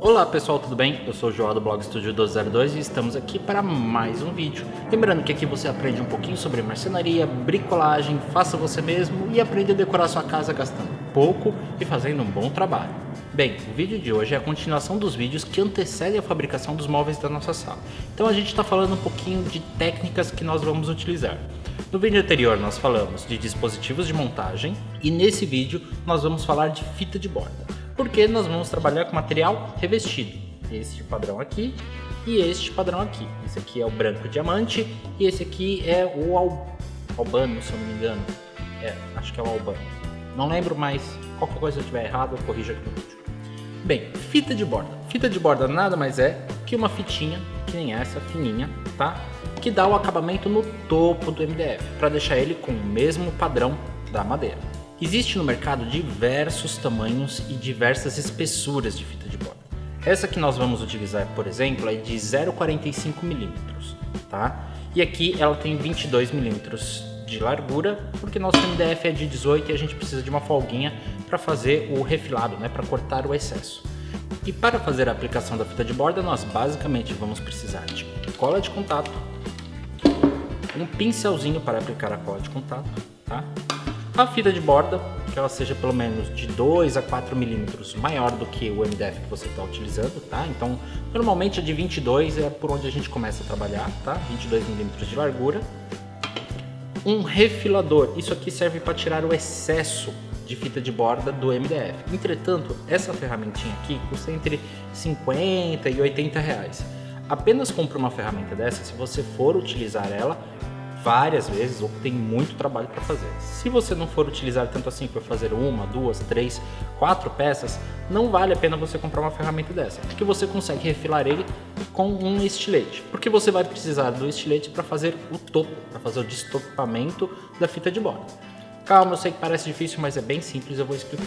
Olá pessoal, tudo bem? Eu sou o João do blog Estúdio 1202 e estamos aqui para mais um vídeo. Lembrando que aqui você aprende um pouquinho sobre marcenaria, bricolagem, faça você mesmo e aprende a decorar sua casa gastando pouco e fazendo um bom trabalho. Bem, o vídeo de hoje é a continuação dos vídeos que antecedem a fabricação dos móveis da nossa sala. Então a gente está falando um pouquinho de técnicas que nós vamos utilizar. No vídeo anterior nós falamos de dispositivos de montagem e nesse vídeo nós vamos falar de fita de borda. Porque nós vamos trabalhar com material revestido, este padrão aqui e este padrão aqui. Esse aqui é o branco diamante e esse aqui é o albano, se eu não me engano. Acho que é o albano. Não lembro, mas qualquer coisa que eu estiver errado eu corrijo aqui no vídeo. Bem, fita de borda. Fita de borda nada mais é que uma fitinha, que nem essa, fininha, tá? Que dá o acabamento no topo do MDF, para deixar ele com o mesmo padrão da madeira. Existe no mercado diversos tamanhos e diversas espessuras de fita de borda. Essa que nós vamos utilizar, por exemplo, é de 0,45 mm, tá? E aqui ela tem 22 mm de largura, porque nosso MDF é de 18 e a gente precisa de uma folguinha para fazer o refilado, né? Para cortar o excesso. E para fazer a aplicação da fita de borda, nós basicamente vamos precisar de cola de contato, um pincelzinho para aplicar a cola de contato, tá? A fita de borda, que ela seja pelo menos de 2 a 4 milímetros maior do que o MDF que você está utilizando, tá? Então, normalmente a de 22 é por onde a gente começa a trabalhar, tá? 22 milímetros de largura. Um refilador, isso aqui serve para tirar o excesso de fita de borda do MDF. Entretanto, essa ferramentinha aqui custa entre 50 e 80 reais. Apenas compre uma ferramenta dessa se você for utilizar ela várias vezes ou tem muito trabalho para fazer. Se você não for utilizar tanto assim para fazer uma, duas, três, quatro peças, não vale a pena você comprar uma ferramenta dessa, porque você consegue refilar ele com um estilete, porque você vai precisar do estilete para fazer o topo, para fazer o destopamento da fita de borda. Calma, eu sei que parece difícil, mas é bem simples, eu vou explicar.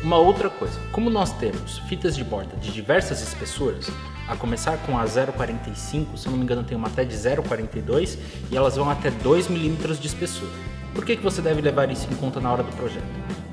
Uma outra coisa, como nós temos fitas de borda de diversas espessuras, a começar com a 0,45, se eu não me engano tem uma até de 0,42 e elas vão até 2 milímetros de espessura. Por que você deve levar isso em conta na hora do projeto?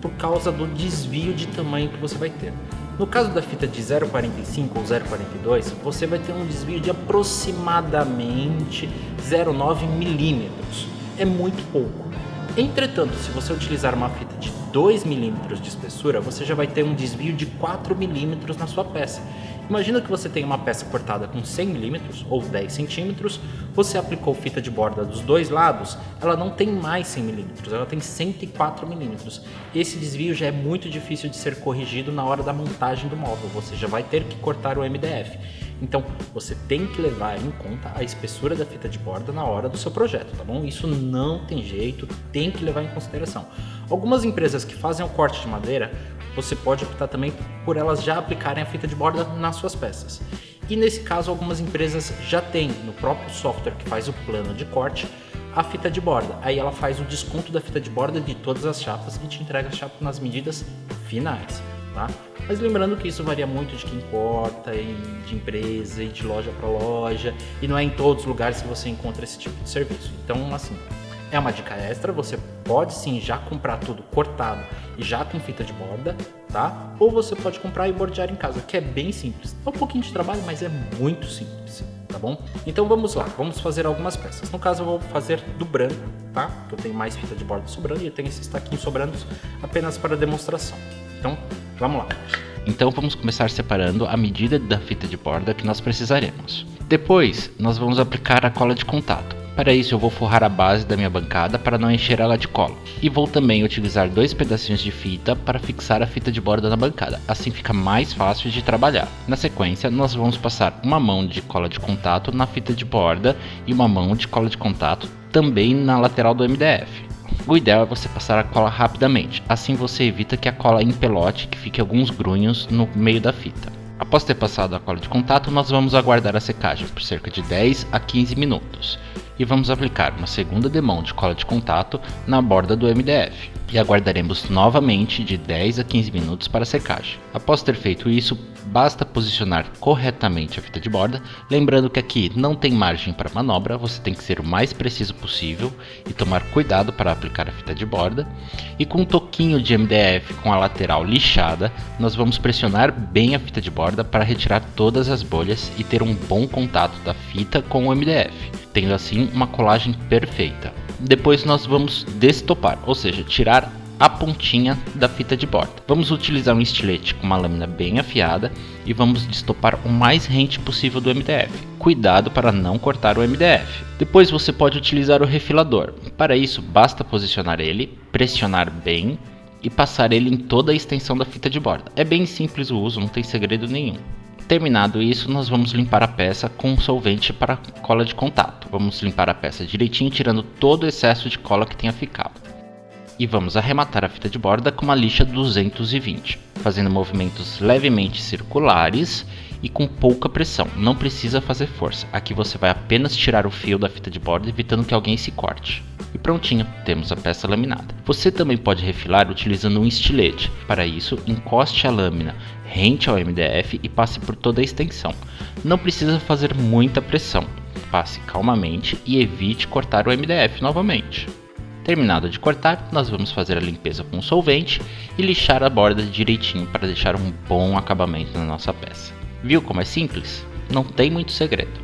Por causa do desvio de tamanho que você vai ter. No caso da fita de 0,45 ou 0,42, você vai ter um desvio de aproximadamente 0,9 milímetros. É muito pouco. Entretanto, se você utilizar uma fita de 2 milímetros de espessura, você já vai ter um desvio de 4 milímetros na sua peça. Imagina que você tem uma peça cortada com 100 milímetros ou 10 centímetros, você aplicou fita de borda dos dois lados, ela não tem mais 100 milímetros, ela tem 104 milímetros. Esse desvio já é muito difícil de ser corrigido na hora da montagem do móvel, você já vai ter que cortar o MDF. Então, você tem que levar em conta a espessura da fita de borda na hora do seu projeto, tá bom? Isso não tem jeito, tem que levar em consideração. Algumas empresas que fazem o corte de madeira, você pode optar também por elas já aplicarem a fita de borda nas suas peças. E nesse caso, algumas empresas já têm no próprio software que faz o plano de corte a fita de borda. Aí ela faz o desconto da fita de borda de todas as chapas e te entrega a chapa nas medidas finais. Tá? Mas lembrando que isso varia muito de quem corta, e de empresa e de loja para loja, e não é em todos os lugares que você encontra esse tipo de serviço. Então, assim, é uma dica extra, você pode sim já comprar tudo cortado e já com fita de borda, tá? Ou você pode comprar e bordear em casa, que é bem simples. É um pouquinho de trabalho, mas é muito simples, tá bom? Então vamos lá, vamos fazer algumas peças. No caso eu vou fazer do branco, tá? Que eu tenho mais fita de borda sobrando e eu tenho esses taquinhos sobrando apenas para demonstração. Então, vamos lá. Então vamos começar separando a medida da fita de borda que nós precisaremos. Depois, nós vamos aplicar a cola de contato. Para isso eu vou forrar a base da minha bancada para não encher ela de cola. E vou também utilizar 2 pedacinhos de fita para fixar a fita de borda na bancada. Assim fica mais fácil de trabalhar. Na sequência, nós vamos passar uma mão de cola de contato na fita de borda e uma mão de cola de contato também na lateral do MDF. O ideal é você passar a cola rapidamente, assim você evita que a cola empelote, que fique alguns grunhos no meio da fita. Após ter passado a cola de contato, nós vamos aguardar a secagem por cerca de 10 a 15 minutos. e vamos aplicar uma segunda demão de cola de contato na borda do MDF e aguardaremos novamente de 10 a 15 minutos para secagem. Após ter feito isso, basta posicionar corretamente a fita de borda, lembrando que aqui não tem margem para manobra, você tem que ser o mais preciso possível e tomar cuidado para aplicar a fita de borda. E com um toquinho de MDF com a lateral lixada, nós vamos pressionar bem a fita de borda para retirar todas as bolhas e ter um bom contato da fita com o MDF, tendo assim uma colagem perfeita. Depois nós vamos destopar, ou seja, tirar a pontinha da fita de borda. Vamos utilizar um estilete com uma lâmina bem afiada e vamos destopar o mais rente possível do MDF. Cuidado para não cortar o MDF. Depois você pode utilizar o refilador. Para isso, basta posicionar ele, pressionar bem e passar ele em toda a extensão da fita de borda. É bem simples o uso, não tem segredo nenhum. Terminado isso, nós vamos limpar a peça com um solvente para cola de contato. Vamos limpar a peça direitinho, tirando todo o excesso de cola que tenha ficado. E vamos arrematar a fita de borda com uma lixa 220, fazendo movimentos levemente circulares e com pouca pressão. Não precisa fazer força, aqui você vai apenas tirar o fio da fita de borda, evitando que alguém se corte. E prontinho, temos a peça laminada. Você também pode refilar utilizando um estilete. Para isso, encoste a lâmina rente ao MDF e passe por toda a extensão. Não precisa fazer muita pressão, passe calmamente e evite cortar o MDF novamente. Terminado de cortar, nós vamos fazer a limpeza com solvente e lixar a borda direitinho para deixar um bom acabamento na nossa peça. Viu como é simples? Não tem muito segredo.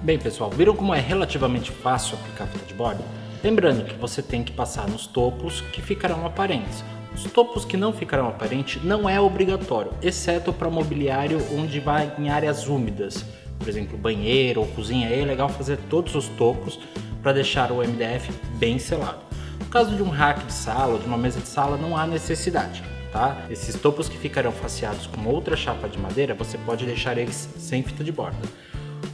Bem pessoal, viram como é relativamente fácil aplicar a fita de borda? Lembrando que você tem que passar nos topos que ficarão aparentes. Os topos que não ficarão aparentes não é obrigatório, exceto para mobiliário onde vai em áreas úmidas. Por exemplo, banheiro ou cozinha, aí é legal fazer todos os topos para deixar o MDF bem selado. No caso de um rack de sala ou de uma mesa de sala não há necessidade, tá? Esses topos que ficarão faceados com outra chapa de madeira, você pode deixar eles sem fita de borda.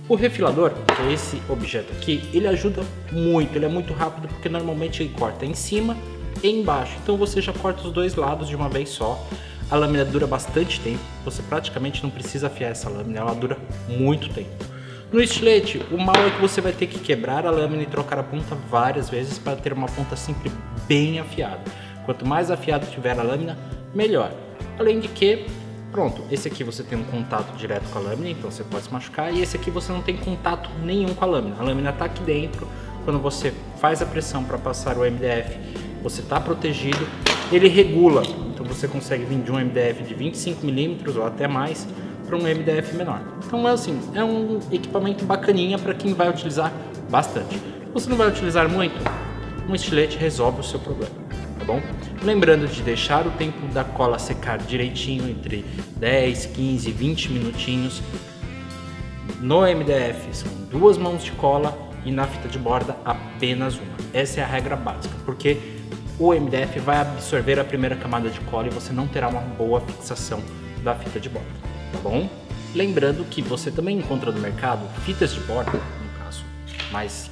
O refilador, que é esse objeto aqui, ele ajuda muito, ele é muito rápido porque normalmente ele corta em cima e embaixo, então você já corta os dois lados de uma vez só. A lâmina dura bastante tempo, você praticamente não precisa afiar essa lâmina, ela dura muito tempo. No estilete, o mal é que você vai ter que quebrar a lâmina e trocar a ponta várias vezes para ter uma ponta sempre bem afiada. Quanto mais afiado tiver a lâmina, melhor. Além de que, pronto, esse aqui você tem um contato direto com a lâmina, então você pode se machucar, e esse aqui você não tem contato nenhum com a lâmina. A lâmina está aqui dentro, quando você faz a pressão para passar o MDF, você está protegido, ele regula, então você consegue vir de um MDF de 25mm ou até mais para um MDF menor. Então é assim, é um equipamento bacaninha para quem vai utilizar bastante. Você não vai utilizar muito, um estilete resolve o seu problema, tá bom? Lembrando de deixar o tempo da cola secar direitinho, entre 10, 15, 20 minutinhos. No MDF são 2 mãos de cola e na fita de borda apenas uma. Essa é a regra básica, porque o MDF vai absorver a primeira camada de cola e você não terá uma boa fixação da fita de borda, tá bom? Lembrando que você também encontra no mercado fitas de borda, no caso, mais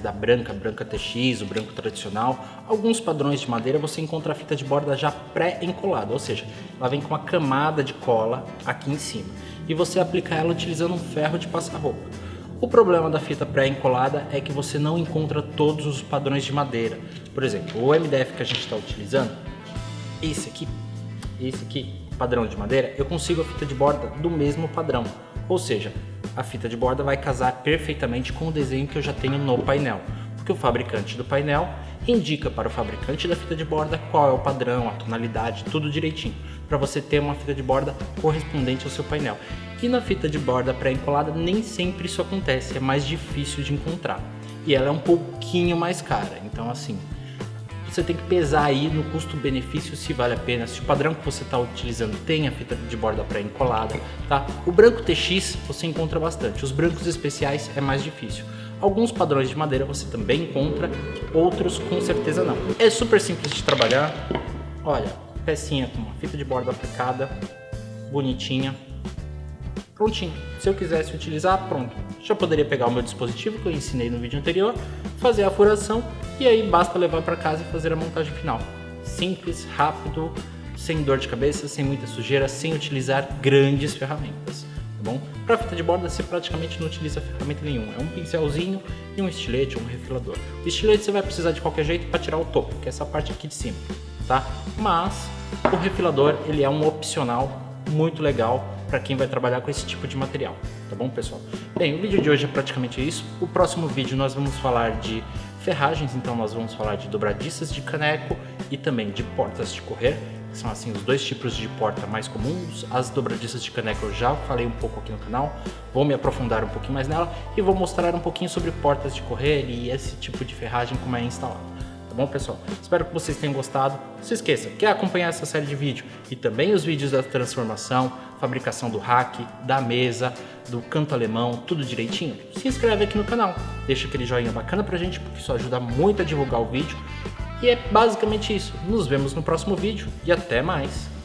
da branca TX, o branco tradicional. Alguns padrões de madeira você encontra a fita de borda já pré-encolada, ou seja, ela vem com uma camada de cola aqui em cima e você aplica ela utilizando um ferro de passar roupa. O problema da fita pré-encolada é que você não encontra todos os padrões de madeira. Por exemplo, o MDF que a gente está utilizando, esse aqui, padrão de madeira, eu consigo a fita de borda do mesmo padrão. Ou seja, a fita de borda vai casar perfeitamente com o desenho que eu já tenho no painel. Porque o fabricante do painel indica para o fabricante da fita de borda qual é o padrão, a tonalidade, tudo direitinho, para você ter uma fita de borda correspondente ao seu painel. E na fita de borda pré-encolada nem sempre isso acontece, é mais difícil de encontrar. E ela é um pouquinho mais cara, então assim, você tem que pesar aí no custo-benefício se vale a pena, se o padrão que você está utilizando tem a fita de borda pré-encolada, tá? O branco TX você encontra bastante, os brancos especiais é mais difícil. Alguns padrões de madeira você também encontra, outros com certeza não. É super simples de trabalhar, olha, pecinha com uma fita de borda aplicada, bonitinha, prontinho. Se eu quisesse utilizar, pronto. Já poderia pegar o meu dispositivo que eu ensinei no vídeo anterior, fazer a furação e aí basta levar para casa e fazer a montagem final. Simples, rápido, sem dor de cabeça, sem muita sujeira, sem utilizar grandes ferramentas. bom? Para fita de borda você praticamente não utiliza ferramenta nenhuma, é um pincelzinho e um estilete ou um refilador. O estilete você vai precisar de qualquer jeito para tirar o topo, que é essa parte aqui de cima, tá? Mas o refilador ele é um opcional muito legal para quem vai trabalhar com esse tipo de material, tá bom, pessoal? Bem, o vídeo de hoje é praticamente isso. O próximo vídeo nós vamos falar de ferragens, então nós vamos falar de dobradiças de caneco e também de portas de correr, que são assim os dois tipos de porta mais comuns. As dobradiças de caneco eu já falei um pouco aqui no canal, vou me aprofundar um pouquinho mais nela e vou mostrar um pouquinho sobre portas de correr e esse tipo de ferragem como é instalado. Tá bom, pessoal? Espero que vocês tenham gostado. Não se esqueça, quer acompanhar essa série de vídeo e também os vídeos da transformação, fabricação do rack, da mesa, do canto alemão, tudo direitinho? Se inscreve aqui no canal, deixa aquele joinha bacana pra gente, porque isso ajuda muito a divulgar o vídeo. E é basicamente isso. Nos vemos no próximo vídeo e até mais!